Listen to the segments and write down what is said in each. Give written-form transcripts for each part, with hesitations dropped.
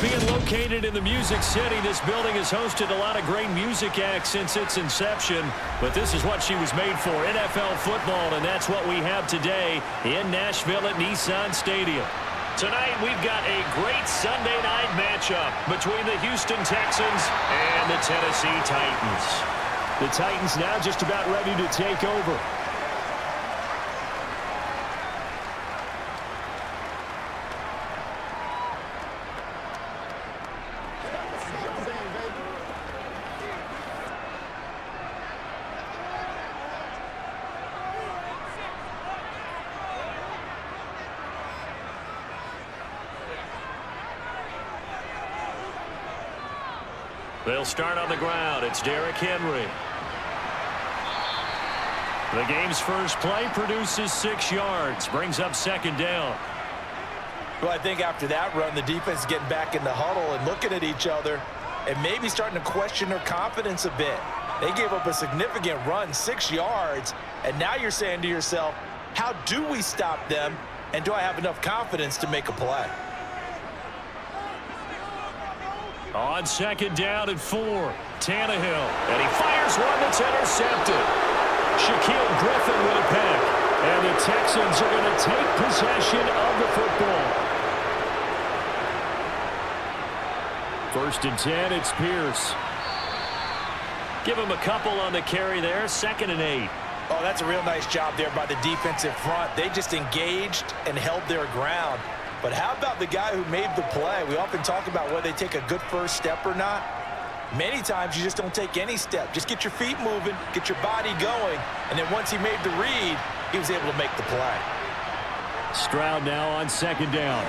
Being located in the Music City, this building has hosted a lot of great music acts since its inception, but this is what she was made for, NFL football, and that's what we have today in Nashville at Nissan Stadium. Tonight, we've got a great Sunday night matchup between the Houston Texans and the Tennessee Titans. The Titans now just about ready to take over. They'll start on the ground. It's Derrick Henry. The game's first play produces 6 yards, brings up second down. Well, I think after that run, the defense is getting back in the huddle and looking at each other and maybe starting to question their confidence a bit. They gave up a significant run, 6 yards, and now you're saying to yourself, how do we stop them, and do I have enough confidence to make a play? On second down and 4, Tannehill. And he fires one that's intercepted. Shaquille Griffin with a pick. And the Texans are going to take possession of the football. 1st and 10, it's Pierce. Give him a couple on the carry there, 2nd and 8. Oh, that's a real nice job there by the defensive front. They just engaged and held their ground. But how about the guy who made the play? We often talk about whether they take a good first step or not. Many times you just don't take any step. Just get your feet moving, get your body going, and then once he made the read, he was able to make the play. Stroud now on second down.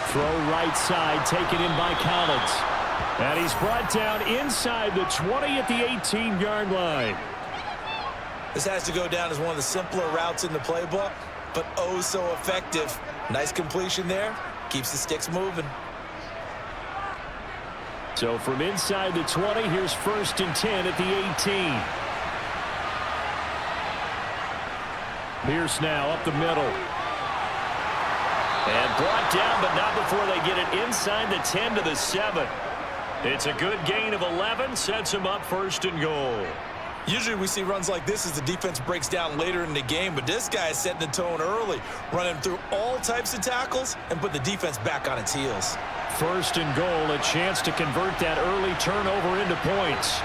Throw right side, taken in by Collins. And he's brought down inside the 20 at the 18-yard line. This has to go down as one of the simpler routes in the playbook, but oh so effective. Nice completion there. Keeps the sticks moving. So from inside the 20, here's 1st and 10 at the 18. Pierce now up the middle. And brought down, but not before they get it inside the 10 to the 7. It's a good gain of 11, sets him up 1st and goal. Usually we see runs like this as the defense breaks down later in the game, but this guy is setting the tone early, running through all types of tackles and put the defense back on its heels. 1st and goal, a chance to convert that early turnover into points.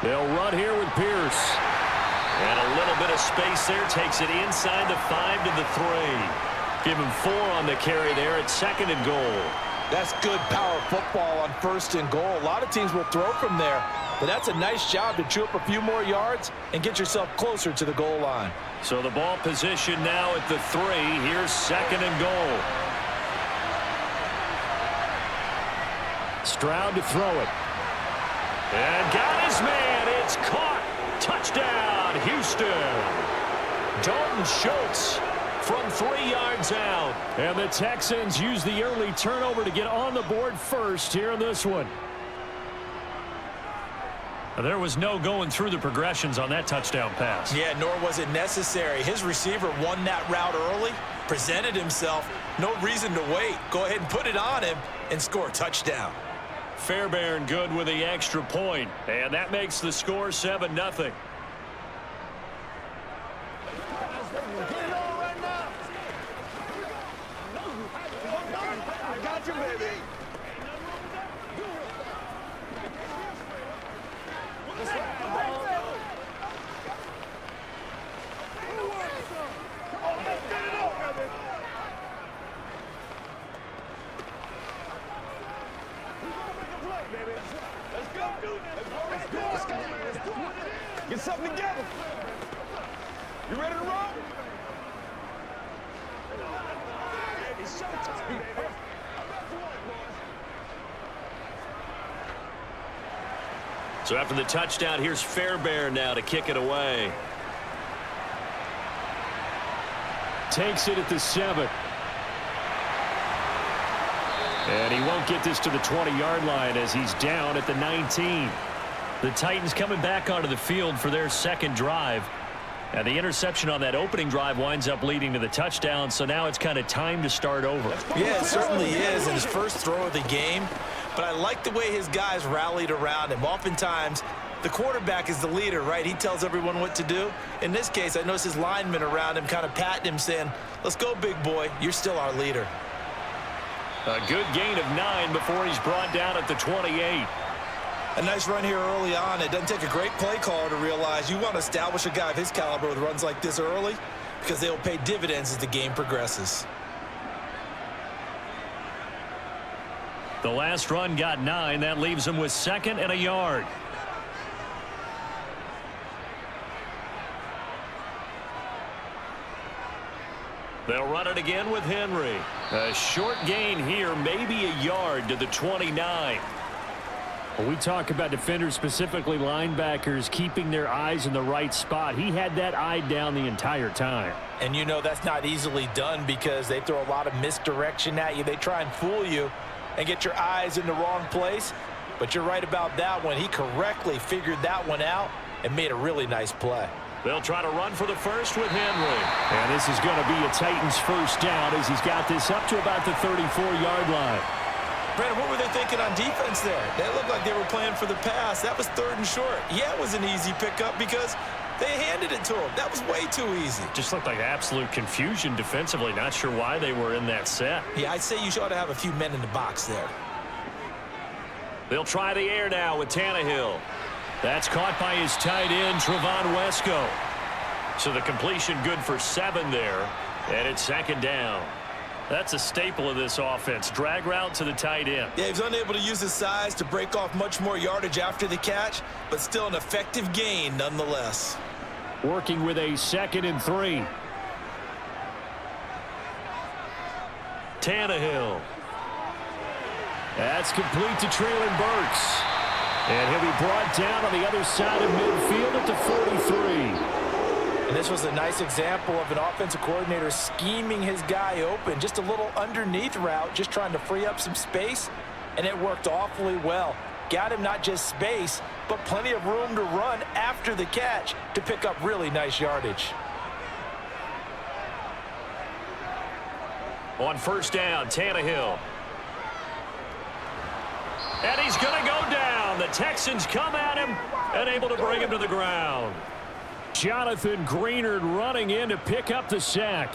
They'll run here with Pierce. And a little bit of space there, takes it inside the 5 to the 3. Give him 4 on the carry there at 2nd and goal. That's good power football on 1st and goal. A lot of teams will throw from there, but that's a nice job to chew up a few more yards and get yourself closer to the goal line. So the ball position now at the 3. Here's 2nd and goal. Stroud to throw it. And got his man. It's caught. Touchdown, Houston. Dalton Schultz from 3 yards out. And the Texans use the early turnover to get on the board first here in this one. There was no going through the progressions on that touchdown pass. Yeah, nor was it necessary. His receiver won that route early, presented himself. No reason to wait. Go ahead and put it on him and score a touchdown. Fairbairn good with the extra point. And that makes the score 7-0. Get something together. You ready to roll? It's showtime. So after the touchdown, here's Fairbairn now to kick it away. Takes it at the 7. And he won't get this to the 20-yard line as he's down at the 19. The Titans coming back onto the field for their second drive. And the interception on that opening drive winds up leading to the touchdown, so now it's kind of time to start over. Yeah, it certainly is in his first throw of the game. But I like the way his guys rallied around him. Oftentimes, the quarterback is the leader, right? He tells everyone what to do. In this case, I noticed his linemen around him kind of patting him, saying, let's go, big boy. You're still our leader. A good gain of 9 before he's brought down at the 28. A nice run here early on. It doesn't take a great play caller to realize you want to establish a guy of his caliber with runs like this early because they will pay dividends as the game progresses. The last run got 9. That leaves him with 2nd and a yard. They'll run it again with Henry. A short gain here, maybe a yard to the 29. When we talk about defenders, specifically linebackers, keeping their eyes in the right spot, he had that eye down the entire time. And you know that's not easily done because they throw a lot of misdirection at you. They try and fool you and get your eyes in the wrong place. But you're right about that one. He correctly figured that one out and made a really nice play. They'll try to run for the first with Henry. And this is going to be a Titans first down as he's got this up to about the 34-yard line. Brandon, what were they thinking on defense there? They looked like they were playing for the pass. That was 3rd and short. Yeah, it was an easy pickup because they handed it to him. That was way too easy. Just looked like absolute confusion defensively. Not sure why they were in that set. Yeah, I'd say you ought to have a few men in the box there. They'll try the air now with Tannehill. That's caught by his tight end, Trevon Wesco. So the completion good for 7 there, and it's 2nd down. That's a staple of this offense. Drag route to the tight end. Yeah, he was unable to use his size to break off much more yardage after the catch, but still an effective gain nonetheless. Working with a 2nd and 3. Tannehill. That's complete to Traylon Burks. And he'll be brought down on the other side of midfield at the 43. And this was a nice example of an offensive coordinator scheming his guy open. Just a little underneath route, just trying to free up some space, and it worked awfully well. Got him not just space, but plenty of room to run after the catch to pick up really nice yardage. On first down, Tannehill. And he's going to go down. The Texans come at him and able to bring him to the ground. Jonathan Greenard running in to pick up the sack.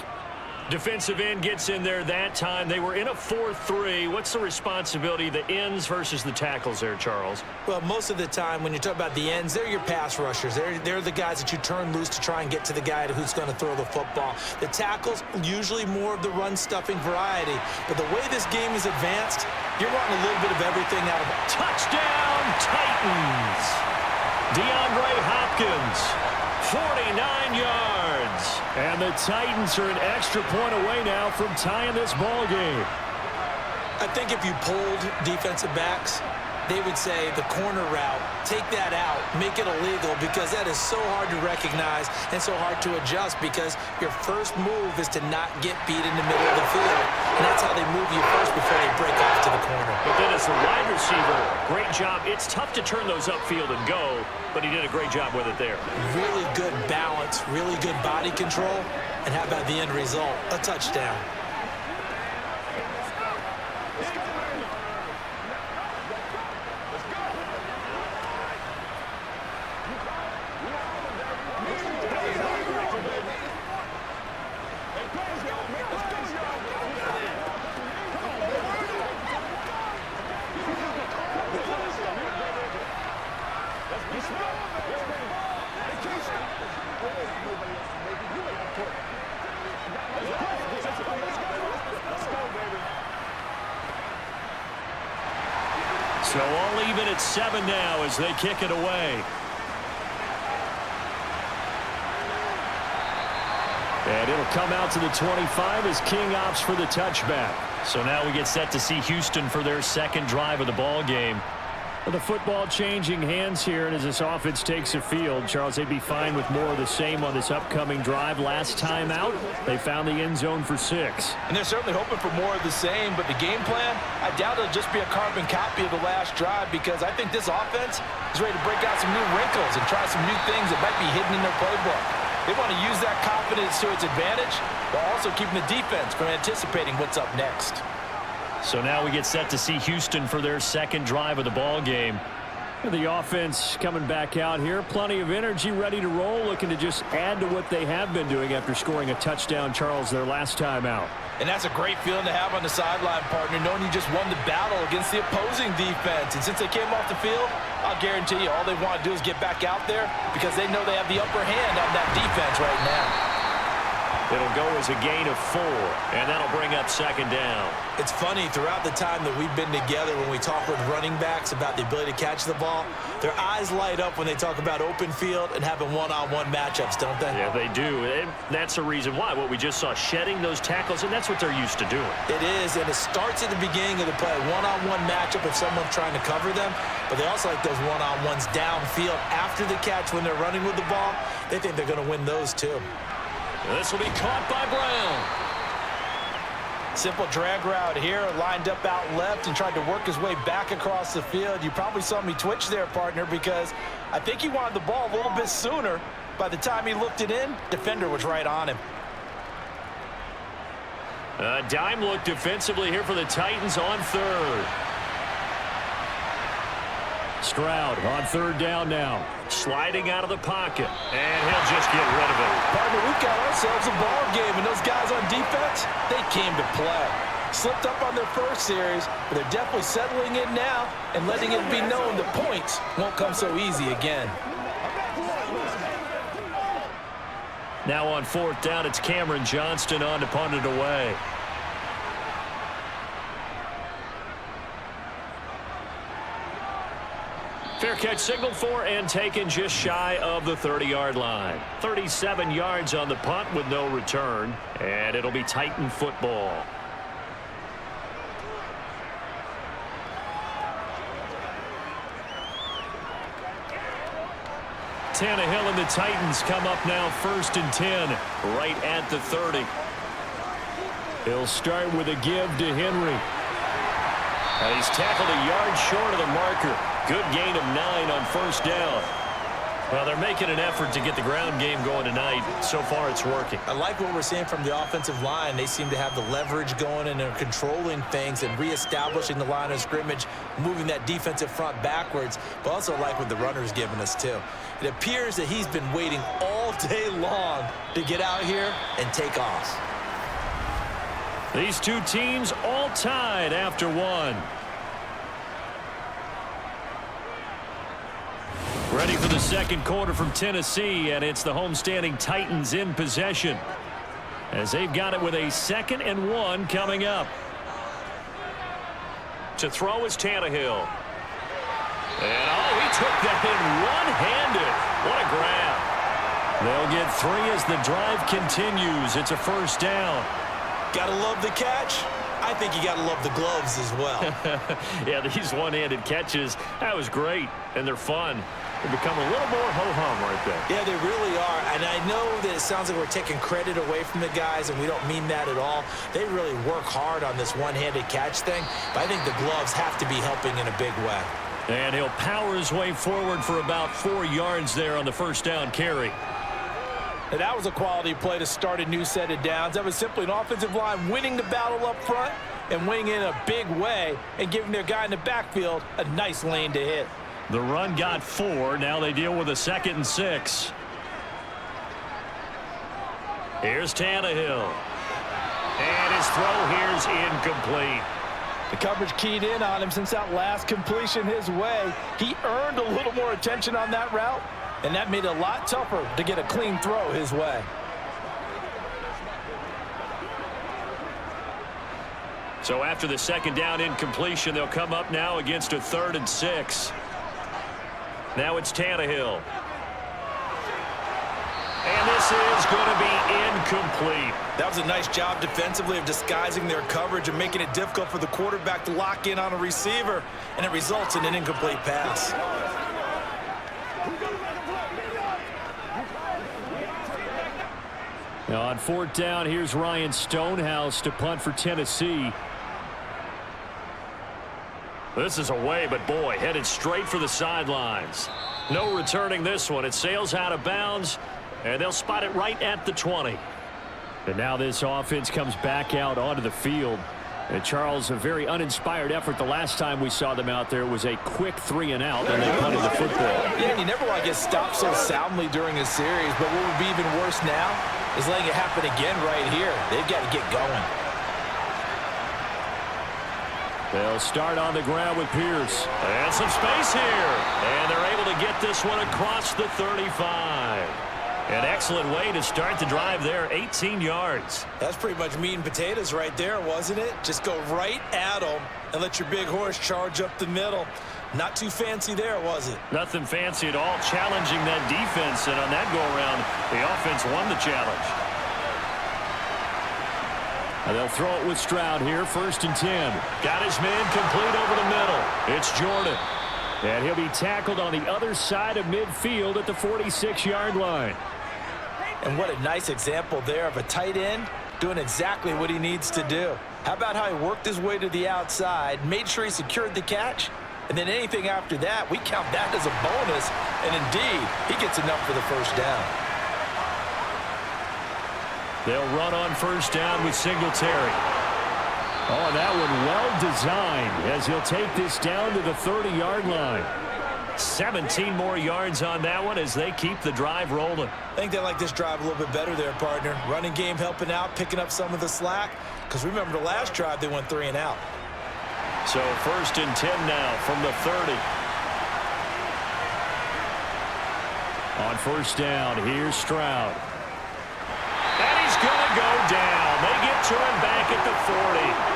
Defensive end gets in there that time. They were in a 4-3. What's the responsibility, the ends versus the tackles there, Charles? Well, most of the time when you talk about the ends, they're your pass rushers. They're the guys that you turn loose to try and get to the guy who's going to throw the football. The tackles, usually more of the run-stuffing variety. But the way this game is advanced, you're wanting a little bit of everything out of it. Touchdown, Titans! DeAndre Hopkins. 49 yards. And the Titans are an extra point away now from tying this ball game. I think if you polled defensive backs, they would say the corner route, take that out, make it illegal, because that is so hard to recognize and so hard to adjust because your first move is to not get beat in the middle of the field. And that's how they move you first before they break off to the corner. But then as a wide receiver, great job. It's tough to turn those upfield and go, but he did a great job with it there. Really good balance, really good body control, and how about the end result? A touchdown. So all even at 7 now as they kick it away. And it'll come out to the 25 as King opts for the touchback. So now we get set to see Houston for their second drive of the ball game. With the football changing hands here, and as this offense takes a field, Charles, they'd be fine with more of the same on this upcoming drive. Last time out, they found the end zone for 6. And they're certainly hoping for more of the same, but the game plan, I doubt it'll just be a carbon copy of the last drive because I think this offense is ready to break out some new wrinkles and try some new things that might be hidden in their playbook. They want to use that confidence to its advantage, while also keeping the defense from anticipating what's up next. So now we get set to see Houston for their second drive of the ball game. The offense coming back out here. Plenty of energy, ready to roll, looking to just add to what they have been doing after scoring a touchdown, Charles, their last time out. And that's a great feeling to have on the sideline, partner, knowing you just won the battle against the opposing defense. And since they came off the field, I'll guarantee you all they want to do is get back out there because they know they have the upper hand on that defense right now. It'll go as a gain of 4, and that'll bring up second down. It's funny, throughout the time that we've been together, when we talk with running backs about the ability to catch the ball, their eyes light up when they talk about open field and having one-on-one matchups, don't they? Yeah, they do. And that's the reason why. What we just saw, shedding those tackles, and that's what they're used to doing. It is, and it starts at the beginning of the play. One-on-one matchup if someone's trying to cover them, but they also like those one-on-ones downfield after the catch when they're running with the ball. They think they're going to win those, too. This will be caught by Brown. Simple drag route here, lined up out left and tried to work his way back across the field. You probably saw me twitch there, partner, because I think he wanted the ball a little bit sooner. By the time he looked it in, defender was right on him. A dime look defensively here for the Titans on third. Stroud on third down now. Sliding out of the pocket. And he'll just get rid of it. Partner, we've got ourselves a ball game, and those guys on defense, they came to play. Slipped up on their first series, but they're definitely settling in now and letting it be known that points won't come so easy again. Now on fourth down, it's Cameron Johnston on to punt it away. Fair catch signaled for and taken just shy of the 30-yard line. 37 yards on the punt with no return, and it'll be Titan football. Tannehill and the Titans come up now 1st and 10, right at the 30. He'll start with a give to Henry. And he's tackled a yard short of the marker. Good gain of 9 on first down. Well, they're making an effort to get the ground game going tonight. So far, it's working. I like what we're seeing from the offensive line. They seem to have the leverage going, and they're controlling things and reestablishing the line of scrimmage, moving that defensive front backwards, but also like what the runner's giving us, too. It appears that he's been waiting all day long to get out here and take off. These two teams all tied after one. Ready for the second quarter from Tennessee, and it's the homestanding Titans in possession as they've got it with a 2nd and 1 coming up. To throw is Tannehill. And he took that in one-handed. What a grab. They'll get 3 as the drive continues. It's a first down. Gotta love the catch. I think you gotta love the gloves as well. Yeah, these one-handed catches, that was great, and they're fun. They become a little more ho-hum right there. Yeah, they really are, and I know that it sounds like we're taking credit away from the guys, and we don't mean that at all. They really work hard on this one-handed catch thing, but I think the gloves have to be helping in a big way. And he'll power his way forward for about 4 yards there on the first down carry. And that was a quality play to start a new set of downs. That was simply an offensive line winning the battle up front and winning in a big way and giving their guy in the backfield a nice lane to hit. The run got 4. Now they deal with a 2nd and 6. Here's Tannehill. And his throw here's incomplete. The coverage keyed in on him since that last completion his way. He earned a little more attention on that route, and that made it a lot tougher to get a clean throw his way. So after the second down incompletion, they'll come up now against a 3rd and 6. Now it's Tannehill. And this is going to be incomplete. That was a nice job defensively of disguising their coverage and making it difficult for the quarterback to lock in on a receiver, and it results in an incomplete pass. Now on 4th down, here's Ryan Stonehouse to punt for Tennessee. This is away, but boy, headed straight for the sidelines. No returning this one. It sails out of bounds, And they'll spot it right at the 20. And now this offense comes back out onto the field. And Charles, a very uninspired effort the last time we saw them out there was a quick 3-and-out, and they punted the football. Yeah, and you never want to get stopped so soundly during a series, but what would be even worse now is letting it happen again right here. They've got to get going. They'll start on the ground with Pierce. And some space here. And they're able to get this one across the 35. An excellent way to start the drive there, 18 yards. That's pretty much meat and potatoes right there, wasn't it? Just go right at them and let your big horse charge up the middle. Not too fancy there, was it? Nothing fancy at all, challenging that defense. And on that go-around, the offense won the challenge. And they'll throw it with Stroud here, 1st and 10. Got his man complete over the middle. It's Jordan. And he'll be tackled on the other side of midfield at the 46-yard line. And what a nice example there of a tight end doing exactly what he needs to do. How about how he worked his way to the outside, made sure he secured the catch, and then anything after that, we count that as a bonus. And indeed, he gets enough for the first down. They'll run on 1st down with Singletary. Oh, that one well designed as he'll take this down to the 30-yard line. 17 more yards on that one as they keep the drive rolling. I think they like this drive a little bit better there, partner. Running game helping out, picking up some of the slack. Because remember the last drive, they went 3-and-out. So 1st and 10 now from the 30. On 1st down, here's Stroud. And he's going to go down. They get to him back at the 40.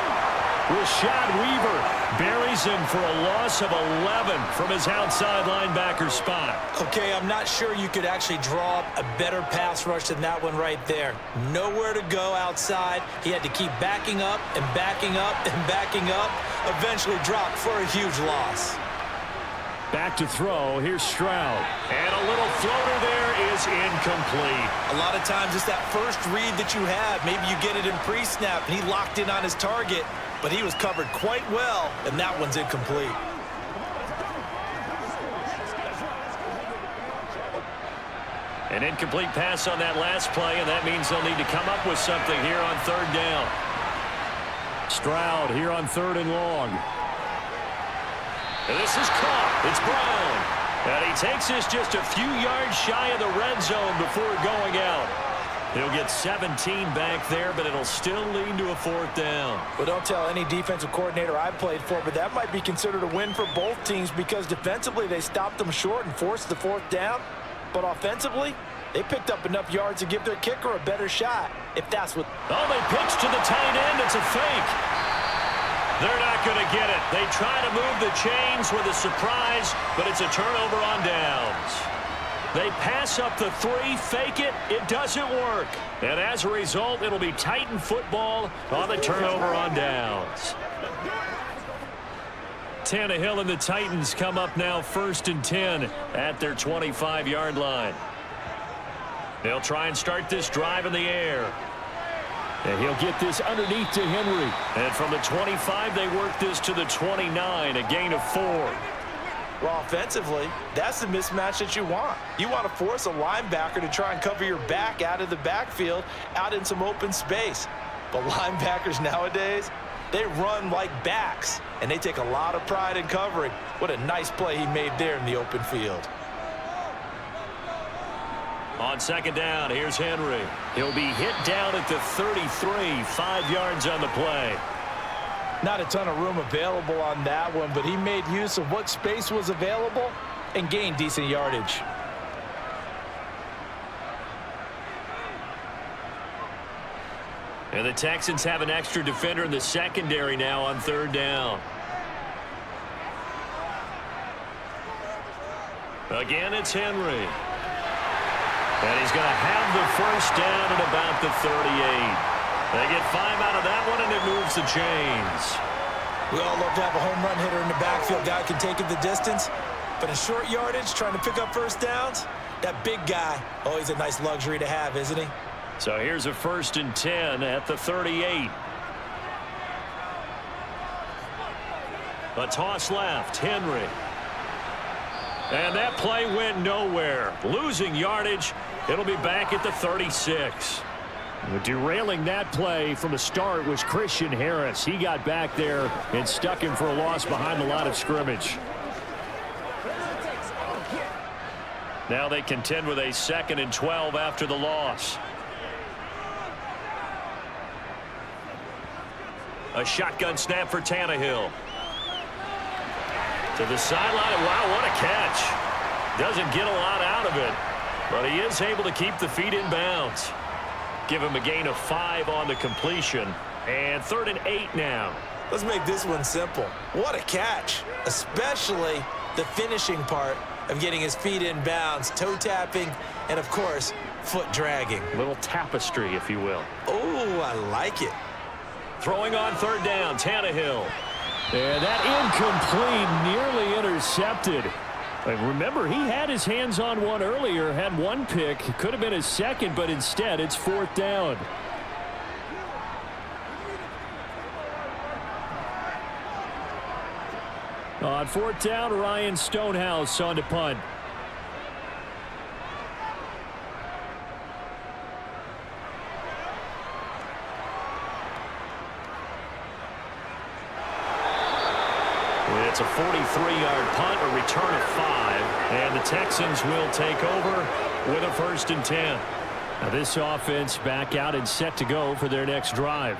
Rashad Weaver buries him for a loss of 11 from his outside linebacker spot. Okay, I'm not sure you could actually draw up a better pass rush than that one right there. Nowhere to go outside. He had to keep backing up and backing up and backing up. Eventually dropped for a huge loss. Back to throw. Here's Stroud. And a little floater there is incomplete. A lot of times it's that first read that you have. Maybe you get it in pre-snap and he locked in on his target. But he was covered quite well, and that one's incomplete. An incomplete pass on that last play, and that means they'll need to come up with something here on 3rd down. Stroud here on 3rd and long. And this is caught. It's Brown. And he takes this just a few yards shy of the red zone before going out. He'll get 17 back there, but it'll still lead to a 4th down. Well, don't tell any defensive coordinator I've played for, but that might be considered a win for both teams because defensively they stopped them short and forced the 4th down. But offensively, they picked up enough yards to give their kicker a better shot, if that's what... Oh, they pitch to the tight end. It's a fake. They're not going to get it. They try to move the chains with a surprise, but it's a turnover on downs. They pass up the 3, fake it, it doesn't work. And as a result, it'll be Titan football on the turnover on downs. Tannehill and the Titans come up now 1st and 10 at their 25-yard line. They'll try and start this drive in the air. And he'll get this underneath to Henry. And from the 25, they work this to the 29, a gain of 4. Well, offensively, that's the mismatch that you want. You want to force a linebacker to try and cover your back out of the backfield, out in some open space. But linebackers nowadays, they run like backs, and they take a lot of pride in covering. What a nice play he made there in the open field. On 2nd down, here's Henry. He'll be hit down at the 33, 5 yards on the play. Not a ton of room available on that one, but he made use of what space was available and gained decent yardage. And the Texans have an extra defender in the secondary now on 3rd down. Again, it's Henry. And he's going to have the 1st down at about the 38. They get 5 out of that one, and it moves the chains. We all love to have a home run hitter in the backfield. Guy can take it the distance. But in short yardage, trying to pick up 1st downs, that big guy, always a nice luxury to have, isn't he? So here's a 1st and 10 at the 38. A toss left, Henry. And that play went nowhere. Losing yardage It'll be back at the 36. Derailing that play from the start was Christian Harris. He got back there and stuck him for a loss behind the line of scrimmage. Now they contend with a 2nd and 12 after the loss. A shotgun snap for Tannehill. To the sideline. Wow, what a catch. Doesn't get a lot out of it, but he is able to keep the feet in bounds. Give him a gain of 5 on the completion. And 3rd and 8 now. Let's make this one simple. What a catch, especially the finishing part of getting his feet in bounds, toe tapping, and of course, foot dragging. A little tapestry, if you will. Oh, I like it. Throwing on 3rd down, Tannehill. And that incomplete, nearly intercepted. Remember, he had his hands on one earlier, had one pick. Could have been his second, but instead it's 4th down. On 4th down, Ryan Stonehouse on to punt. It's a 43-yard punt, a return of 5, and the Texans will take over with a 1st and 10. Now this offense back out and set to go for their next drive.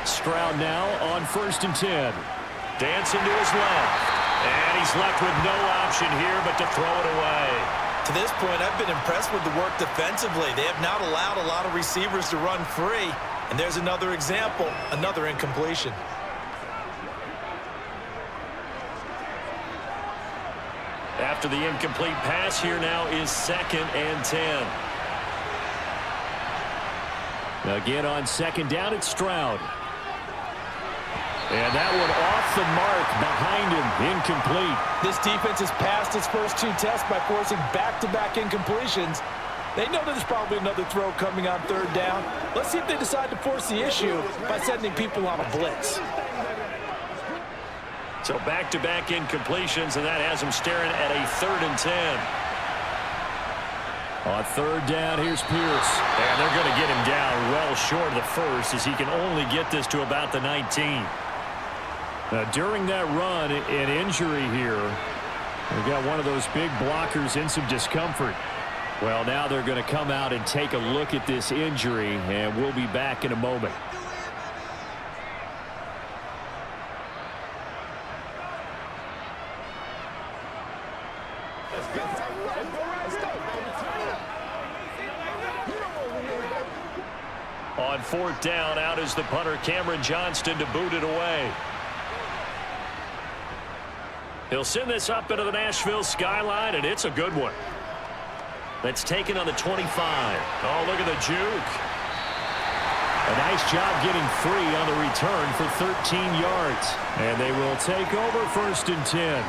Stroud now on 1st and 10. Dancing to his left. And he's left with no option here but to throw it away. To this point, I've been impressed with the work defensively. They have not allowed a lot of receivers to run free. And there's another example, another incompletion. After the incomplete pass, here now is 2nd and 10. Again on 2nd down, it's Stroud. And that one off the mark behind him, incomplete. This defense has passed its first 2 tests by forcing back-to-back incompletions. They know there's probably another throw coming on 3rd down. Let's see if they decide to force the issue by sending people on a blitz. So back-to-back incompletions, and that has them staring at a 3rd and 10. On 3rd down, here's Pierce. And they're going to get him down well short of the 1st as he can only get this to about the 19. During that run, an injury here. We got one of those big blockers in some discomfort. Well, now they're going to come out and take a look at this injury, and we'll be back in a moment. On 4th down, out is the punter, Cameron Johnston, to boot it away. He'll send this up into the Nashville skyline, and it's a good one. That's taken on the 25. Oh, look at the juke. A nice job getting free on the return for 13 yards. And they will take over 1st and 10.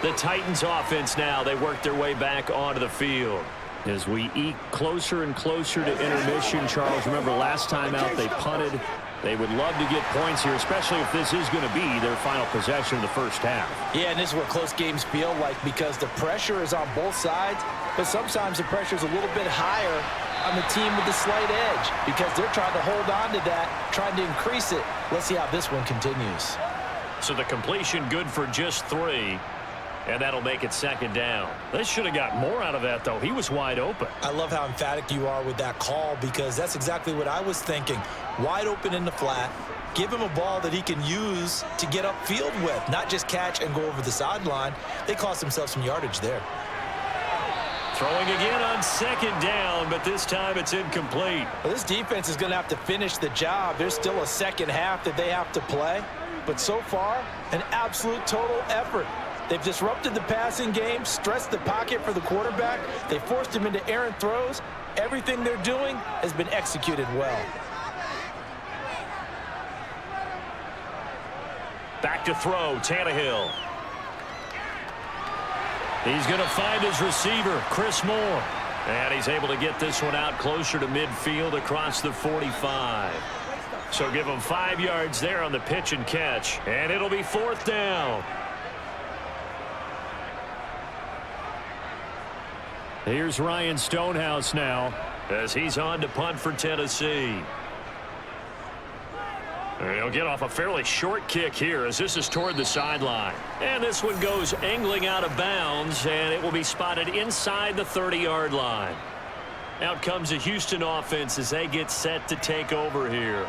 The Titans offense now, they work their way back onto the field. As we eke closer and closer to intermission, Charles, remember last time out they punted. They would love to get points here, especially if this is going to be their final possession of the 1st half. Yeah, and this is what close games feel like because the pressure is on both sides, but sometimes the pressure is a little bit higher on the team with the slight edge because they're trying to hold on to that, trying to increase it. Let's see how this one continues. So the completion good for just 3. And that'll make it 2nd down. They should have got more out of that, though. He was wide open. I love how emphatic you are with that call because that's exactly what I was thinking. Wide open in the flat. Give him a ball that he can use to get upfield with, not just catch and go over the sideline. They cost themselves some yardage there. Throwing again on 2nd down, but this time it's incomplete. Well, this defense is going to have to finish the job. There's still a 2nd half that they have to play. But so far, an absolute total effort. They've disrupted the passing game, stressed the pocket for the quarterback. They forced him into errant throws. Everything they're doing has been executed well. Back to throw, Tannehill. He's going to find his receiver, Chris Moore. And he's able to get this one out closer to midfield across the 45. So give him 5 yards there on the pitch and catch. And it'll be 4th down. Here's Ryan Stonehouse now as he's on to punt for Tennessee. He'll get off a fairly short kick here as this is toward the sideline. And this one goes angling out of bounds, and it will be spotted inside the 30-yard line. Out comes the Houston offense as they get set to take over here.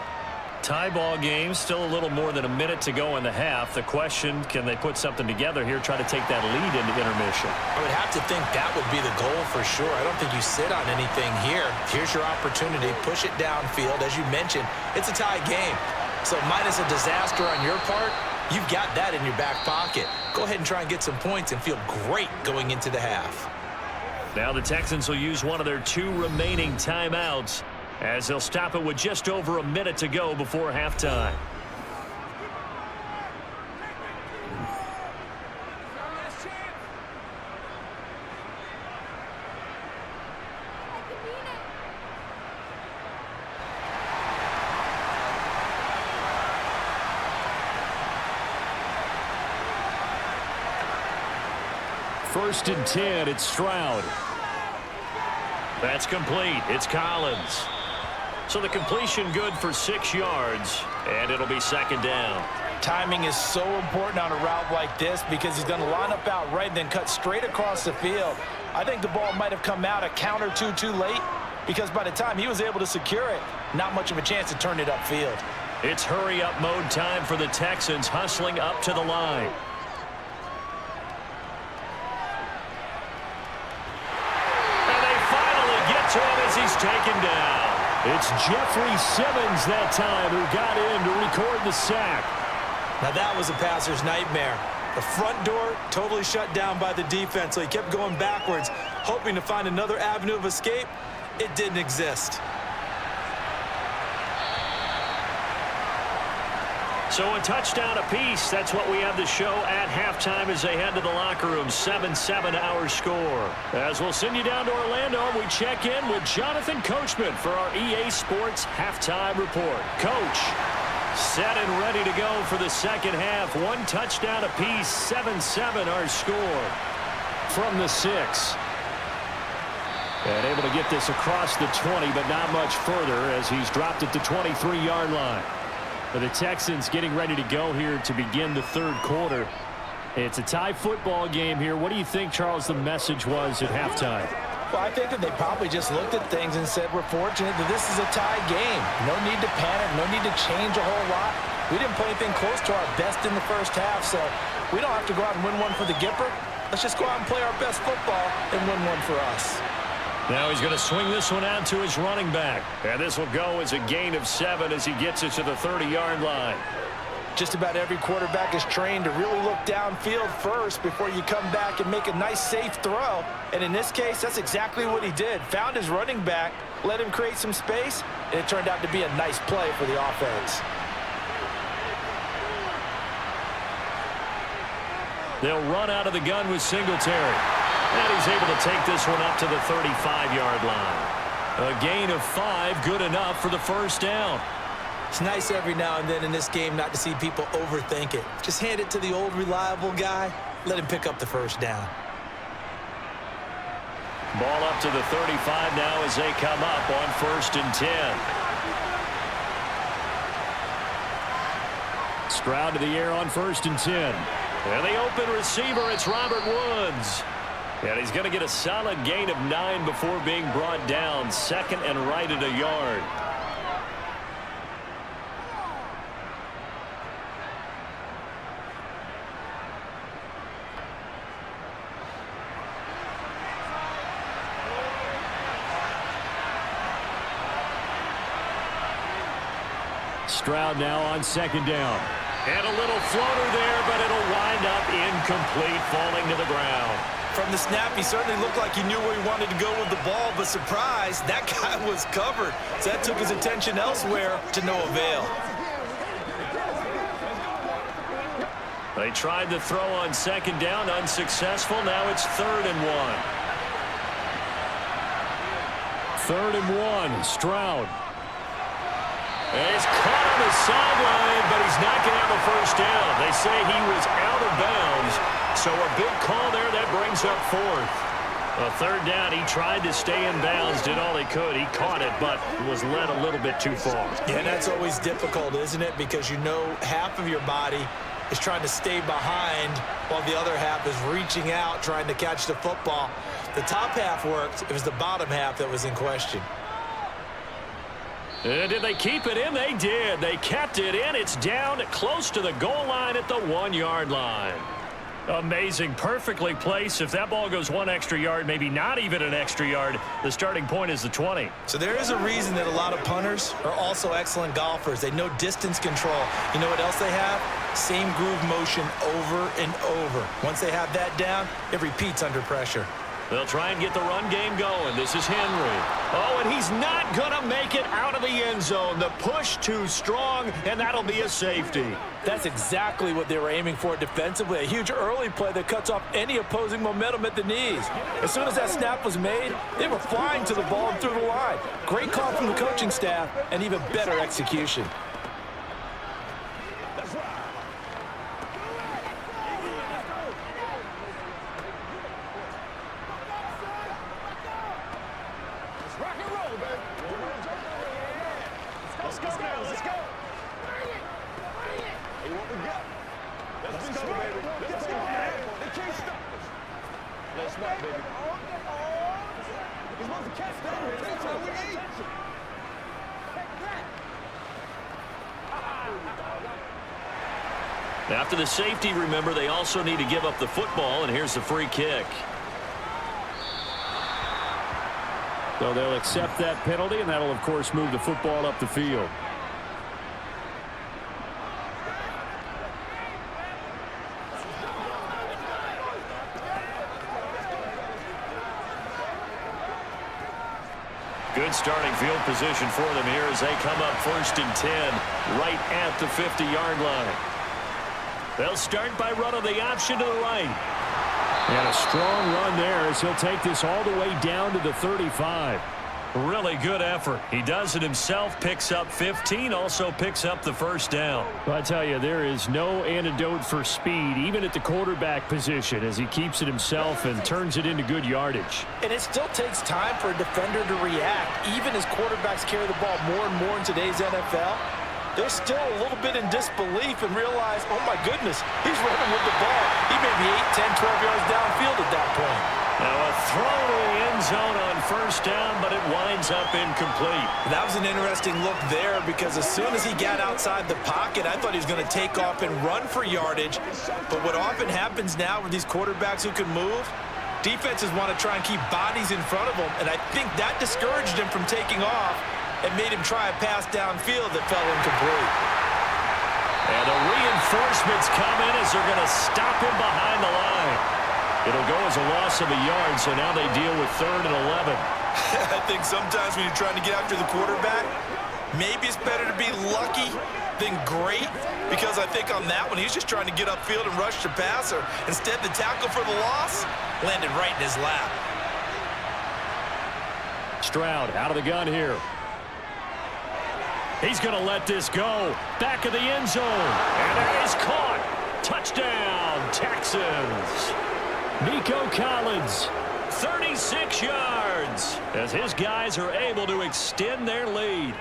Tie ball game, still a little more than a minute to go in the half. The question, can they put something together here, try to take that lead into intermission? I would have to think that would be the goal for sure. I don't think you sit on anything here. Here's your opportunity. Push it downfield. As you mentioned, it's a tie game. So minus a disaster on your part, you've got that in your back pocket. Go ahead and try and get some points and feel great going into the half. Now the Texans will use one of their 2 remaining timeouts as they'll stop it with just over a minute to go before halftime. First and 10, it's Stroud. That's complete. It's Collins. So the completion good for 6 yards, and it'll be 2nd down. Timing is so important on a route like this because he's going to line up out right and then cut straight across the field. I think the ball might have come out a count or two too late because by the time he was able to secure it, not much of a chance to turn it upfield. It's hurry-up mode time for the Texans, hustling up to the line. And they finally get to him as he's taken down. It's Jeffrey Simmons that time who got in to record the sack. Now that was a passer's nightmare. The front door totally shut down by the defense, so he kept going backwards, hoping to find another avenue of escape. It didn't exist. So a touchdown apiece. That's what we have to show at halftime as they head to the locker room. 7-7 our score. As we'll send you down to Orlando, we check in with Jonathan Coachman for our EA Sports halftime report. Coach, set and ready to go for the second half. 1 touchdown apiece. 7-7 our score. From the 6. And able to get this across the 20, but not much further as he's dropped at the 23-yard line. For the Texans getting ready to go here to begin the 3rd quarter. It's a tie football game here. What do you think, Charles, the message was at halftime? Well, I think that they probably just looked at things and said, we're fortunate that this is a tie game. No need to panic, no need to change a whole lot. We didn't play anything close to our best in the first half, so we don't have to go out and win one for the Gipper. Let's just go out and play our best football and win one for us. Now he's going to swing this one out to his running back. And this will go as a gain of 7 as he gets it to the 30-yard line. Just about every quarterback is trained to really look downfield first before you come back and make a nice, safe throw. And in this case, that's exactly what he did. Found his running back, let him create some space, and it turned out to be a nice play for the offense. They'll run out of the gun with Singletary. And he's able to take this one up to the 35-yard line. A gain of 5, good enough for the first down. It's nice every now and then in this game not to see people overthink it. Just hand it to the old reliable guy. Let him pick up the first down. Ball up to the 35 now as they come up on 1st and 10. Stroud to the air on 1st and 10. And the open receiver, it's Robert Woods. And he's going to get a solid gain of 9 before being brought down. 2nd and right at a yard. Stroud now on 2nd down. And a little floater there, but it'll wind up incomplete, falling to the ground. From the snap, he certainly looked like he knew where he wanted to go with the ball, but surprise, that guy was covered. So that took his attention elsewhere to no avail. They tried the throw on 2nd down, unsuccessful. Now it's 3rd and 1. 3rd and 1. Stroud. And he's caught on the sideline, but he's not going to have a first down. They say he was out of bounds, so a big call there. That brings up 4th. A 3rd down, he tried to stay in bounds, did all he could. He caught it, but was led a little bit too far. Yeah, and that's always difficult, isn't it? Because you know half of your body is trying to stay behind while the other half is reaching out, trying to catch the football. The top half worked. It was the bottom half that was in question. Did they keep it in? They did. They kept it in. It's down close to the goal line at the 1-yard line. Amazing. Perfectly placed. If that ball goes 1 extra yard, maybe not even an extra yard, the starting point is the 20. So there is a reason that a lot of punters are also excellent golfers. They know distance control. You know what else they have? Same groove motion over and over. Once they have that down, it repeats under pressure. They'll try and get the run game going. This is Henry. Oh, and he's not going to make it out of the end zone. The push too strong, and that'll be a safety. That's exactly what they were aiming for defensively. A huge early play that cuts off any opposing momentum at the knees. As soon as that snap was made, they were flying to the ball and through the line. Great call from the coaching staff, and even better execution. After the safety, remember, they also need to give up the football, and here's the free kick. So they'll accept that penalty, and that'll, of course, move the football up the field. Good starting field position for them here as they come up 1st and 10 right at the 50-yard line. They'll start by running the option to the right. And a strong run there as he'll take this all the way down to the 35. Really good effort. He does it himself, picks up 15, also picks up the first down. Well, I tell you, there is no antidote for speed, even at the quarterback position, as he keeps it himself and turns it into good yardage. And it still takes time for a defender to react. Even as quarterbacks carry the ball more and more in today's NFL, they're still a little bit in disbelief and realize, oh my goodness, he's running with the ball. He may be 8, 10, 12 yards downfield at that point. Now a throw to the end zone on first down, but it winds up incomplete. That was an interesting look there because as soon as he got outside the pocket, I thought he was going to take off and run for yardage. But what often happens now with these quarterbacks who can move, defenses want to try and keep bodies in front of them, and I think that discouraged him from taking off and made him try a pass downfield that fell incomplete. And the reinforcements come in as they're going to stop him behind the line. It'll go as a loss of a yard, so now they deal with 3rd and 11. I think sometimes when you're trying to get after the quarterback, maybe it's better to be lucky than great, because I think on that one, he's just trying to get upfield and rush the passer. Instead, the tackle for the loss landed right in his lap. Stroud out of the gun here. He's going to let this go. Back of the end zone. And it is caught. Touchdown, Texans. Nico Collins. 36 yards as his guys are able to extend their lead.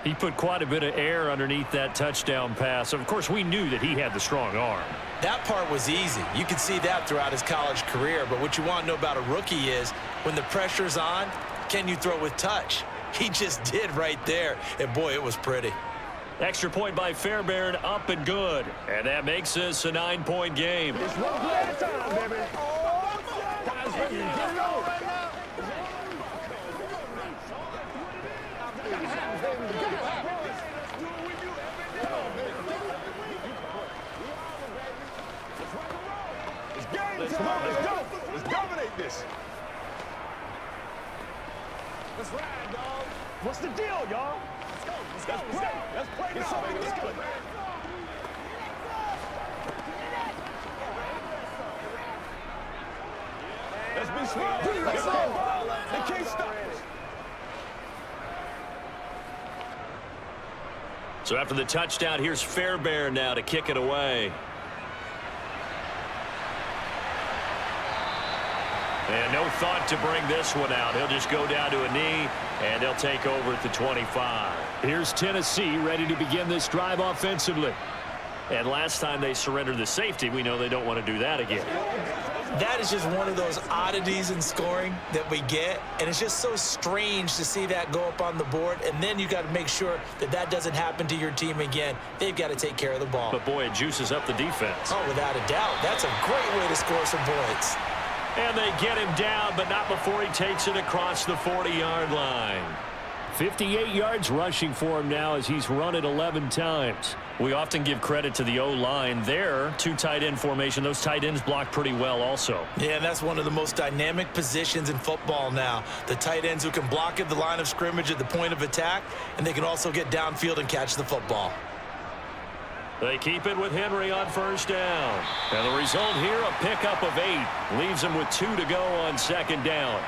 He put quite a bit of air underneath that touchdown pass. Of course, we knew that he had the strong arm. That part was easy. You could see that throughout his college career. But what you want to know about a rookie is when the pressure's on, can you throw with touch? He just did right there. And, boy, it was pretty. Extra point by Fairbairn, up and good. And that makes this a 9-point game. It's one play at a time, baby. Guys, ready to get it on. It's game time. Let's go. Let's dominate this. Let's ride, dog. What's the deal, y'all? Let's go. Let's go. Let's play. Let's play now, baby. Let's go. Let's be smart. Let's go. They can't stop us. So after the touchdown, here's Fairbairn now to kick it away. And no thought to bring this one out. He'll just go down to a knee, and they'll take over at the 25. Here's Tennessee ready to begin this drive offensively. And last time they surrendered the safety, we know they don't want to do that again. That is just one of those oddities in scoring that we get, and it's just so strange to see that go up on the board, and then you got to make sure that that doesn't happen to your team again. They've got to take care of the ball. But, boy, it juices up the defense. Oh, without a doubt. That's a great way to score some points. And they get him down, but not before he takes it across the 40-yard line. 58 yards rushing for him now as he's run it 11 times. We often give credit to the O-line there. Two tight end formation. Those tight ends block pretty well also. Yeah, and that's one of the most dynamic positions in football now. The tight ends who can block at the line of scrimmage at the point of attack, and they can also get downfield and catch the football. They keep it with Henry on first down. And the result here, a pickup of 8. Leaves them with 2 to go on second down.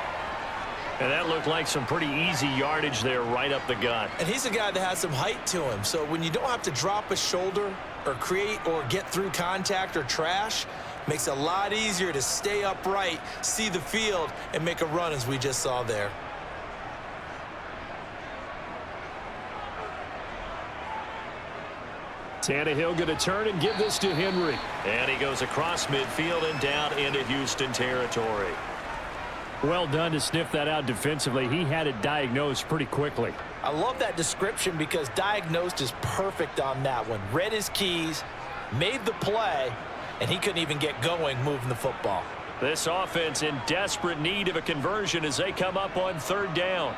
And that looked like some pretty easy yardage there right up the gut. And he's a guy that has some height to him. So when you don't have to drop a shoulder or create or get through contact or trash, makes it a lot easier to stay upright, see the field, and make a run as we just saw there. Tannehill going to turn and give this to Henry. And he goes across midfield and down into Houston territory. Well done to sniff that out defensively. He had it diagnosed pretty quickly. I love that description because diagnosed is perfect on that one. Read his keys, made the play, and he couldn't even get going moving the football. This offense in desperate need of a conversion as they come up on third down.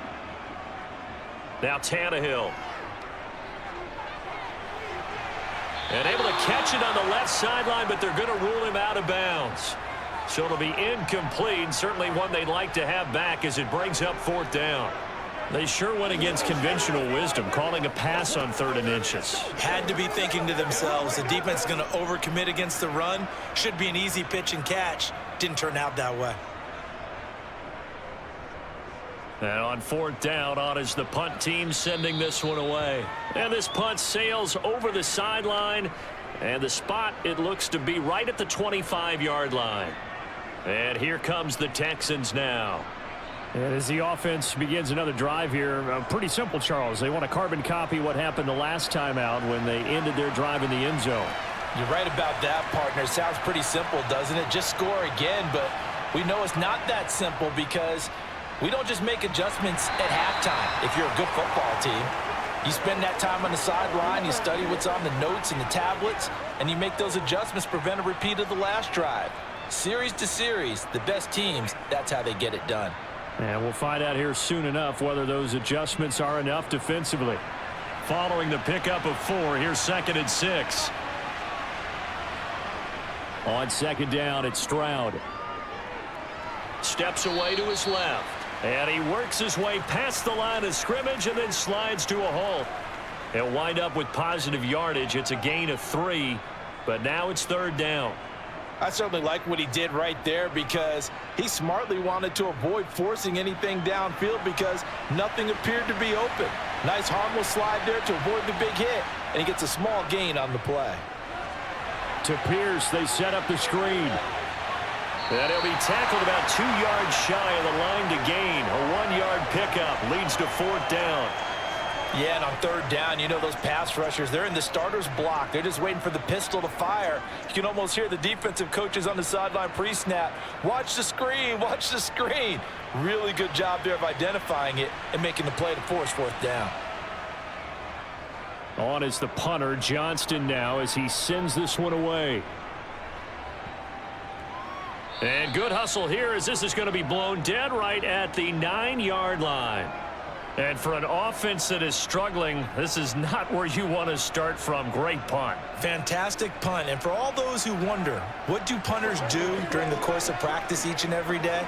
Now Tannehill. And able to catch it on the left sideline, but they're going to rule him out of bounds. So it'll be incomplete, certainly one they'd like to have back as it brings up fourth down. They sure went against conventional wisdom, calling a pass on 3rd and inches. Had to be thinking to themselves, the defense is going to overcommit against the run. Should be an easy pitch and catch. Didn't turn out that way. And on fourth down, on is the punt team sending this one away. And this punt sails over the sideline. And the spot, it looks to be right at the 25-yard line. And here comes the Texans now. And as the offense begins another drive here, pretty simple, Charles. They want to carbon copy what happened the last time out when they ended their drive in the end zone. You're right about that, partner. Sounds pretty simple, doesn't it? Just score again, but we know it's not that simple because we don't just make adjustments at halftime if you're a good football team. You spend that time on the sideline, you study what's on the notes and the tablets, and you make those adjustments, prevent a repeat of the last drive. Series to series, the best teams, that's how they get it done. And we'll find out here soon enough whether those adjustments are enough defensively. Following the pickup of 4, here's 2nd and 6. On second down, it's Stroud. Steps away to his left. And he works his way past the line of scrimmage and then slides to a halt. He'll wind up with positive yardage. It's a gain of 3, but now it's 3rd down. I certainly like what he did right there because he smartly wanted to avoid forcing anything downfield because nothing appeared to be open. Nice harmless slide there to avoid the big hit, and he gets a small gain on the play. To Pierce, they set up the screen. And he'll be tackled about 2 yards shy of the line to gain. A 1-yard pickup leads to 4th down. Yeah, and on 3rd down, you know those pass rushers, they're in the starter's block. They're just waiting for the pistol to fire. You can almost hear the defensive coaches on the sideline pre-snap. Watch the screen, watch the screen. Really good job there of identifying it and making the play to force 4th down. On is the punter, Johnston now, as he sends this one away. And good hustle here as this is going to be blown dead right at the 9-yard line. And for an offense that is struggling, this is not where you want to start from. Great punt. Fantastic punt. And for all those who wonder, what do punters do during the course of practice each and every day?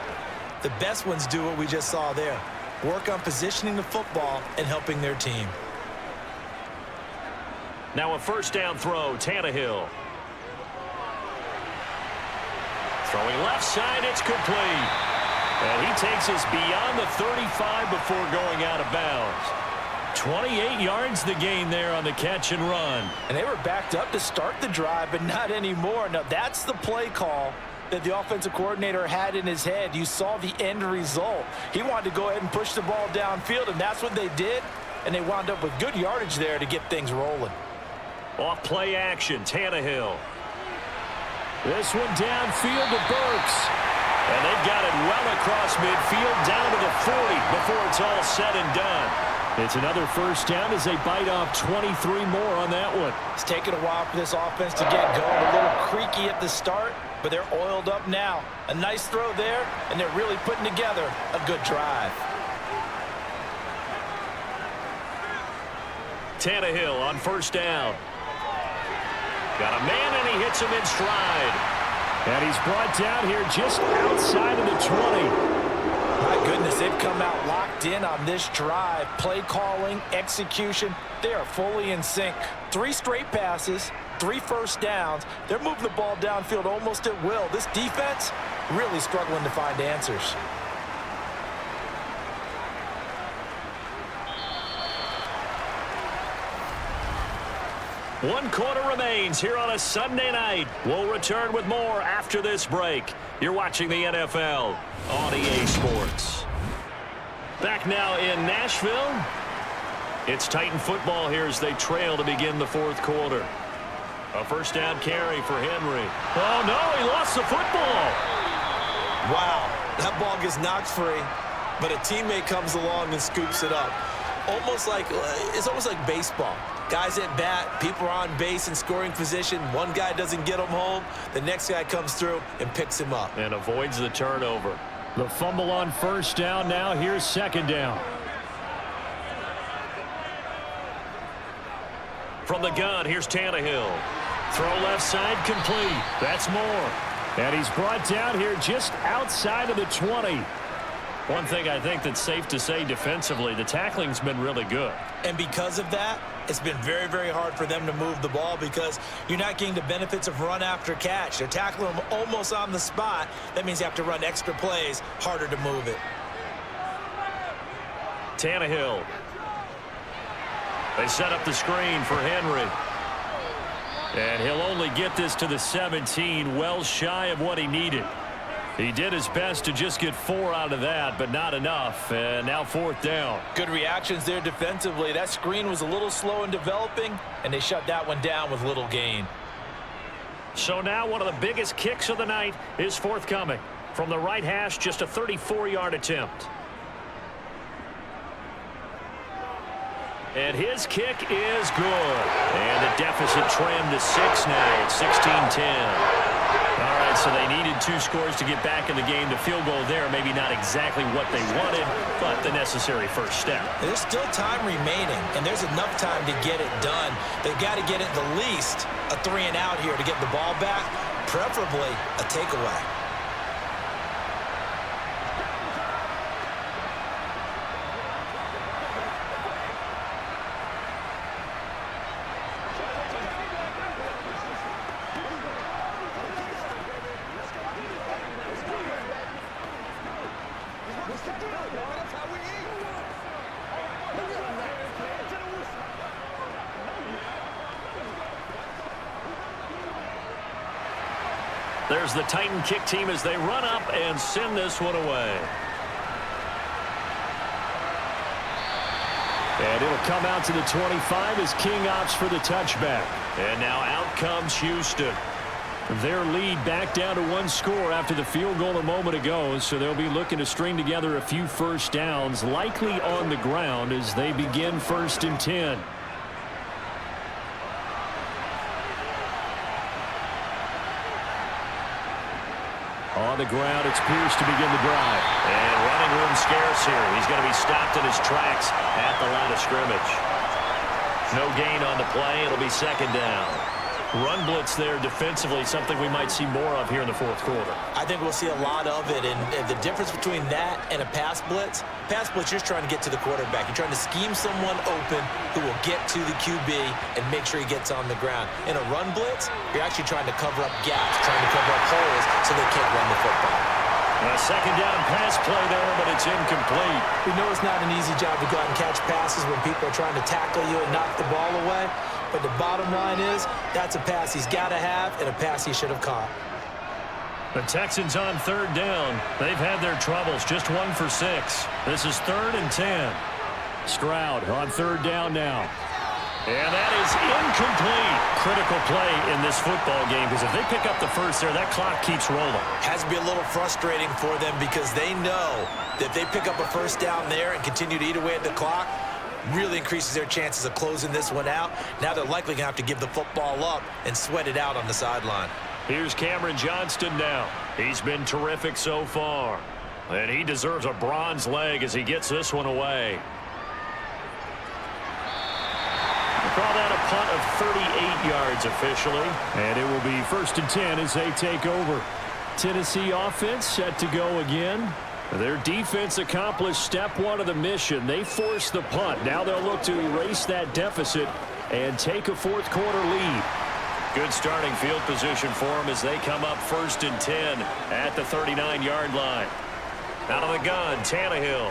The best ones do what we just saw there. Work on positioning the football and helping their team. Now a 1st down throw, Tannehill. Throwing left side, it's complete. And he takes us beyond the 35 before going out of bounds. 28 yards the gain there on the catch and run. And they were backed up to start the drive, but not anymore. Now, that's the play call that the offensive coordinator had in his head. You saw the end result. He wanted to go ahead and push the ball downfield, and that's what they did. And they wound up with good yardage there to get things rolling. Off play action, Tannehill. This one downfield to Burks. And they've got it well across midfield down to the 40 before it's all said and done. It's another first down as they bite off 23 more on that one. It's taken a while for this offense to get going. A little creaky at the start, but they're oiled up now. A nice throw there, and they're really putting together a good drive. Tannehill on first down. Got a man, and he hits him in stride. And he's brought down here just outside of the 20. My goodness, they've come out locked in on this drive. Play calling, execution, they are fully in sync. 3 straight passes, 3 first downs. They're moving the ball downfield almost at will. This defense really struggling to find answers. One quarter remains here on a Sunday night. We'll return with more after this break. You're watching the NFL on EA Sports. Back now in Nashville. It's Titan football here as they trail to begin the fourth quarter. A first down carry for Henry. Oh, no, he lost the football. Wow, that ball gets knocked free, but a teammate comes along and scoops it up. It's almost like baseball. Guys at bat, people are on base in scoring position. One guy doesn't get him home. The next guy comes through and picks him up. And avoids the turnover. The fumble on first down now. Here's second down. From the gun, here's Tannehill. Throw left side complete. That's more. And he's brought down here just outside of the 20. One thing I think that's safe to say defensively, the tackling's been really good. And because of that, it's been very, very hard for them to move the ball because you're not getting the benefits of run after catch. They're tackling them almost on the spot. That means you have to run extra plays, harder to move it. Tannehill. They set up the screen for Henry. And he'll only get this to the 17, well shy of what he needed. He did his best to just get 4 out of that, but not enough. And now fourth down. Good reactions there defensively. That screen was a little slow in developing, and they shut that one down with little gain. So now one of the biggest kicks of the night is forthcoming. From the right hash, just a 34-yard attempt. And his kick is good. And the deficit trimmed to 6 now. It's 16-10. All right, so they needed 2 scores to get back in the game. The field goal there, maybe not exactly what they wanted, but the necessary first step. There's still time remaining, and there's enough time to get it done. They've got to get it the least a 3-and-out here to get the ball back, preferably a takeaway. There's the Titan kick team as they run up and send this one away. And it'll come out to the 25 as King opts for the touchback. And now out comes Houston. Their lead back down to 1 score after the field goal a moment ago, so they'll be looking to string together a few first downs, likely on the ground as they begin 1st and 10. On the ground, it's Pierce to begin the drive. And running room scarce here. He's going to be stopped in his tracks at the line of scrimmage. No gain on the play. It'll be 2nd down. Run blitz there defensively, something we might see more of here in the fourth quarter. I think we'll see a lot of it, and the difference between that and a pass blitz, you're trying to get to the quarterback. You're trying to scheme someone open who will get to the QB and make sure he gets on the ground. In a run blitz, you're actually trying to cover up gaps, trying to cover up holes so they can't run the football. A second down pass play there, but it's incomplete. We know it's not an easy job to go out and catch passes when people are trying to tackle you and knock the ball away. But the bottom line is, that's a pass he's got to have and a pass he should have caught. The Texans on third down. They've had their troubles, just 1 for 6. This is 3rd and 10. Stroud on third down now. And that is incomplete. Critical play in this football game, because if they pick up the first there, that clock keeps rolling. Has to be a little frustrating for them because they know that if they pick up a first down there and continue to eat away at the clock, really increases their chances of closing this one out. Now they're likely going to have to give the football up and sweat it out on the sideline. Here's Cameron Johnston now. He's been terrific so far. And he deserves a bronze leg as he gets this one away. Call that a punt of 38 yards officially. And it will be 1st and 10 as they take over. Tennessee offense set to go again. Their defense accomplished step 1 of the mission. They forced the punt. Now they'll look to erase that deficit and take a 4th quarter lead. Good starting field position for them as they come up 1st and 10 at the 39-yard line. Out of the gun, Tannehill.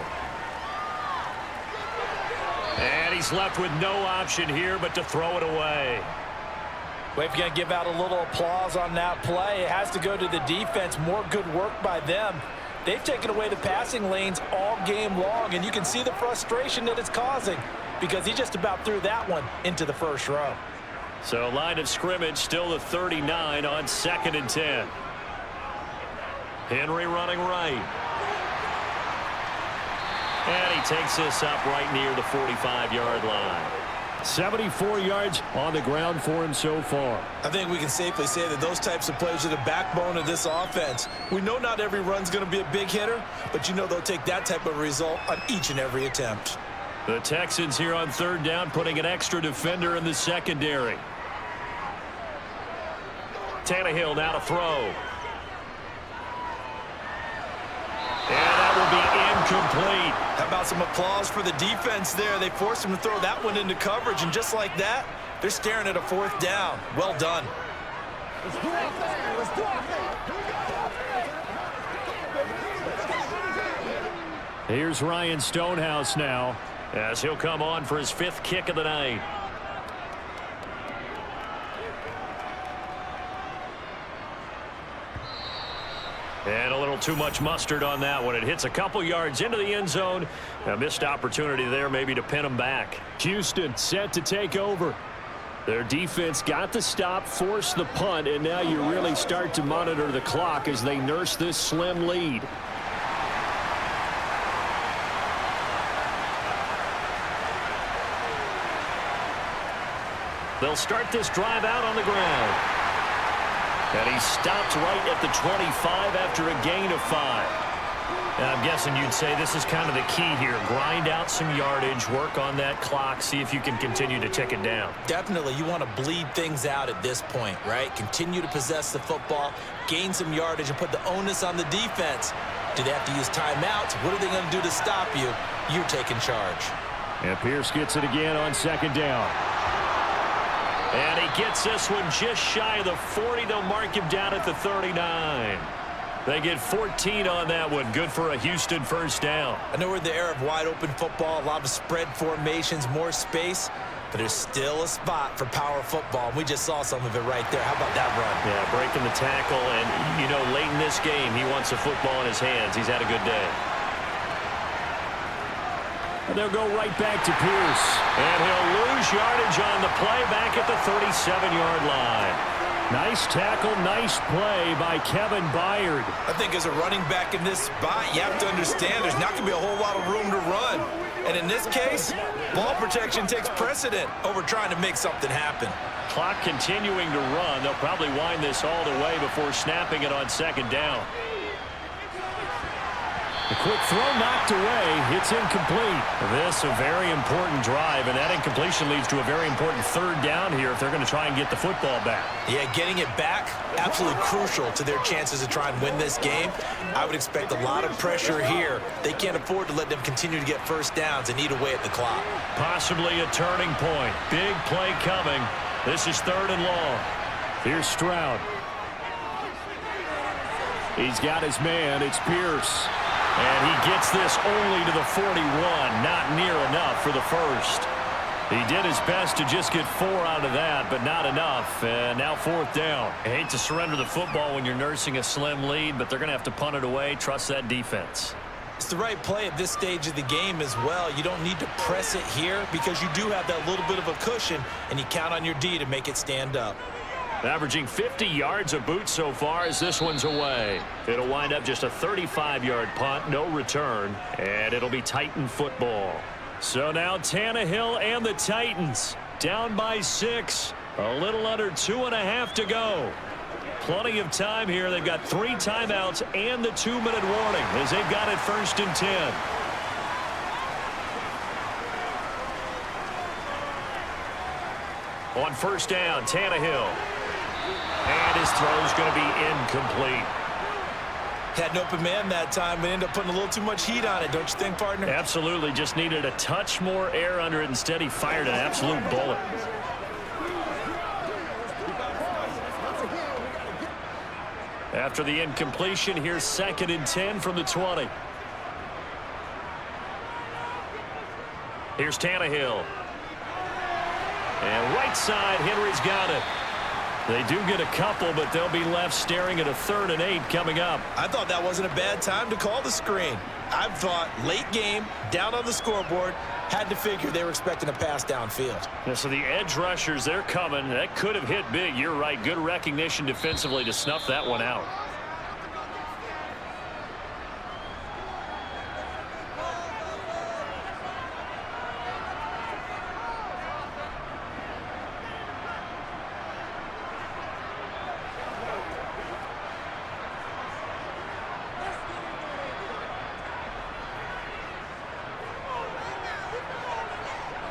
And he's left with no option here but to throw it away. Well, if you're going to give out a little applause on that play, it has to go to the defense. More good work by them. They've taken away the passing lanes all game long, and you can see the frustration that it's causing because he just about threw that one into the first row. So line of scrimmage still the 39 on 2nd and 10. Henry running right. And he takes this up right near the 45-yard line. 74 yards on the ground for him so far. I think we can safely say that those types of plays are the backbone of this offense. We know not every run's going to be a big hitter, but you know they'll take that type of result on each and every attempt. The Texans here on third down putting an extra defender in the secondary. Tannehill now to throw. And that will be incomplete. How about some applause for the defense there? They forced him to throw that one into coverage, and just like that, they're staring at a 4th down. Well done. Let's do our thing. Let's do our thing. Here's Ryan Stonehouse now, as he'll come on for his 5th kick of the night. And a little too much mustard on that one. It hits a couple yards into the end zone. A missed opportunity there maybe to pin him back. Houston set to take over. Their defense got the stop, forced the punt, and now you really start to monitor the clock as they nurse this slim lead. They'll start this drive out on the ground. And he stopped right at the 25 after a gain of 5. And I'm guessing you'd say this is kind of the key here. Grind out some yardage, work on that clock, see if you can continue to tick it down. Definitely, you want to bleed things out at this point, right? Continue to possess the football, gain some yardage, and put the onus on the defense. Do they have to use timeouts? What are they going to do to stop you? You're taking charge. And Pierce gets it again on 2nd down. And he gets this one just shy of the 40. They'll mark him down at the 39. They get 14 on that one. Good for a Houston 1st down. I know we're in the era of wide-open football, a lot of spread formations, more space, but there's still a spot for power football. We just saw some of it right there. How about that run? Yeah, breaking the tackle, and, you know, late in this game, he wants the football in his hands. He's had a good day. And they'll go right back to Pierce. And he'll lose yardage on the play back at the 37-yard line. Nice tackle, nice play by Kevin Byard. I think as a running back in this spot, you have to understand there's not going to be a whole lot of room to run. And in this case, ball protection takes precedent over trying to make something happen. Clock continuing to run. They'll probably wind this all the way before snapping it on 2nd down. The quick throw knocked away. It's incomplete. This a very important drive, and that incompletion leads to a very important 3rd down here if they're going to try and get the football back. Yeah, getting it back, absolutely crucial to their chances to try and win this game. I would expect a lot of pressure here. They can't afford to let them continue to get 1st downs and eat away at the clock. Possibly a turning point. Big play coming. This is 3rd and long. Here's Stroud. He's got his man. It's Pierce. And he gets this only to the 41. Not near enough for the first. He did his best to just get 4 out of that, but not enough. And now 4th down. I hate to surrender the football when you're nursing a slim lead, but they're going to have to punt it away. Trust that defense. It's the right play at this stage of the game as well. You don't need to press it here because you do have that little bit of a cushion, and you count on your D to make it stand up. Averaging 50 yards a boot so far as this one's away. It'll wind up just a 35-yard punt, no return, and it'll be Titan football. So now Tannehill and the Titans down by 6. A little under 2.5 to go. Plenty of time here. They've got 3 timeouts and the 2-minute warning as they've got it 1st and 10. On 1st down, Tannehill. And his throw's going to be incomplete. Had an open man that time, but ended up putting a little too much heat on it, don't you think, partner? Absolutely. Just needed a touch more air under it. Instead, he fired an absolute bullet. After the incompletion, here's 2nd and 10 from the 20. Here's Tannehill. And right side, Henry's got it. They do get a couple, but they'll be left staring at a 3rd and 8 coming up. I thought that wasn't a bad time to call the screen. I thought late game, down on the scoreboard, had to figure they were expecting a pass downfield. Yeah, so the edge rushers, they're coming. That could have hit big. You're right. Good recognition defensively to snuff that one out.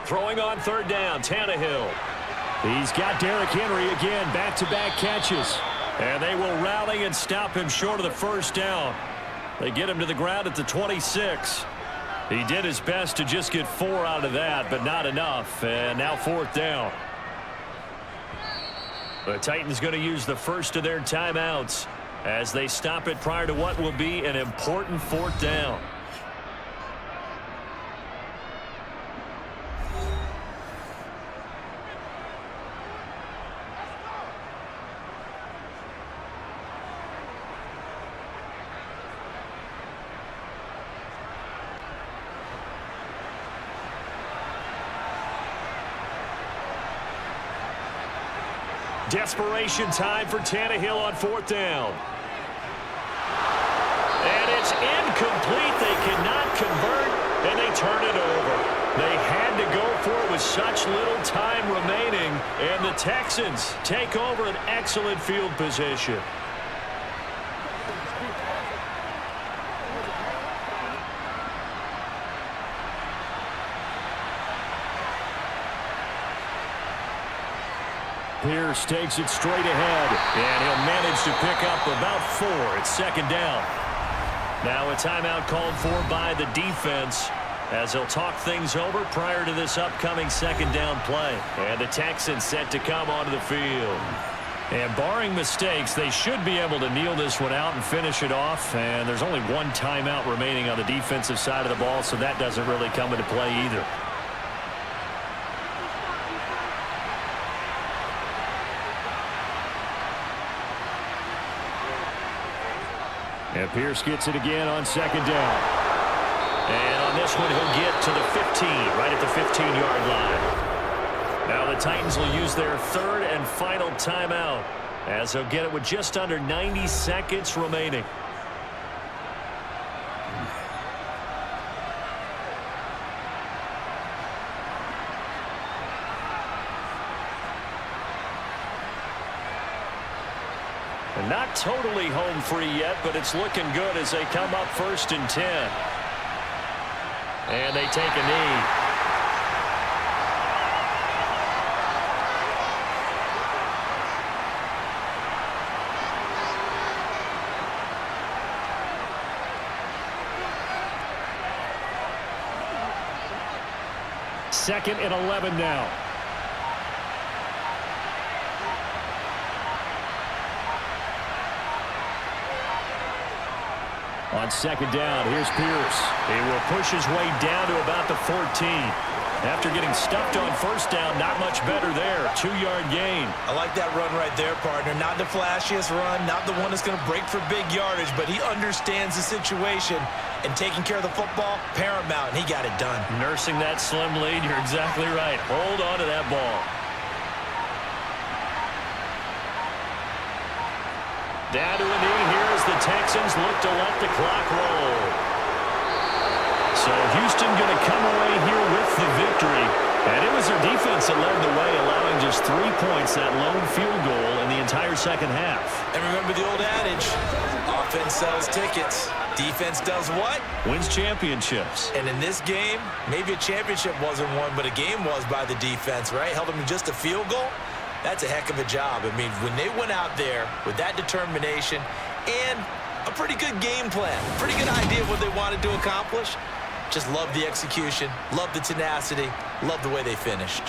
Throwing on 3rd down, Tannehill. He's got Derrick Henry again, back-to-back catches. And they will rally and stop him short of the 1st down. They get him to the ground at the 26. He did his best to just get 4 out of that, but not enough. And now 4th down. The Titans going to use the first of their timeouts as they stop it prior to what will be an important 4th down. Desperation time for Tannehill on 4th down. And it's incomplete. They cannot convert, and they turn it over. They had to go for it with such little time remaining, and the Texans take over an excellent field position. Pierce takes it straight ahead, and he'll manage to pick up about 4. It's 2nd down. Now a timeout called for by the defense as they'll talk things over prior to this upcoming 2nd down play. And the Texans set to come onto the field. And barring mistakes, they should be able to kneel this one out and finish it off. And there's only 1 timeout remaining on the defensive side of the ball, so that doesn't really come into play either. And Pierce gets it again on 2nd down. And on this one, he'll get to the 15, right at the 15-yard line. Now the Titans will use their 3rd and final timeout as they'll get it with just under 90 seconds remaining. Not totally home free yet, but it's looking good as they come up 1st and 10. And they take a knee. Second and 11 now. On second down, here's Pierce. He will push his way down to about the 14. After getting stuffed on first down, not much better there. 2-yard gain. I like that run right there, partner. Not the flashiest run, not the one that's going to break for big yardage, but he understands the situation, and taking care of the football, paramount, and he got it done. Nursing that slim lead, you're exactly right. Hold on to that ball. Down to a knee here as the Texans look to let the clock roll. So Houston going to come away here with the victory. And it was their defense that led the way, allowing just 3 points, that lone field goal in the entire second half. And remember the old adage, offense sells tickets. Defense does what? Wins championships. And in this game, maybe a championship wasn't won, but a game was by the defense, right? Held them to just a field goal. That's a heck of a job. I mean, when they went out there with that determination and a pretty good game plan, pretty good idea of what they wanted to accomplish, just love the execution, love the tenacity, love the way they finished.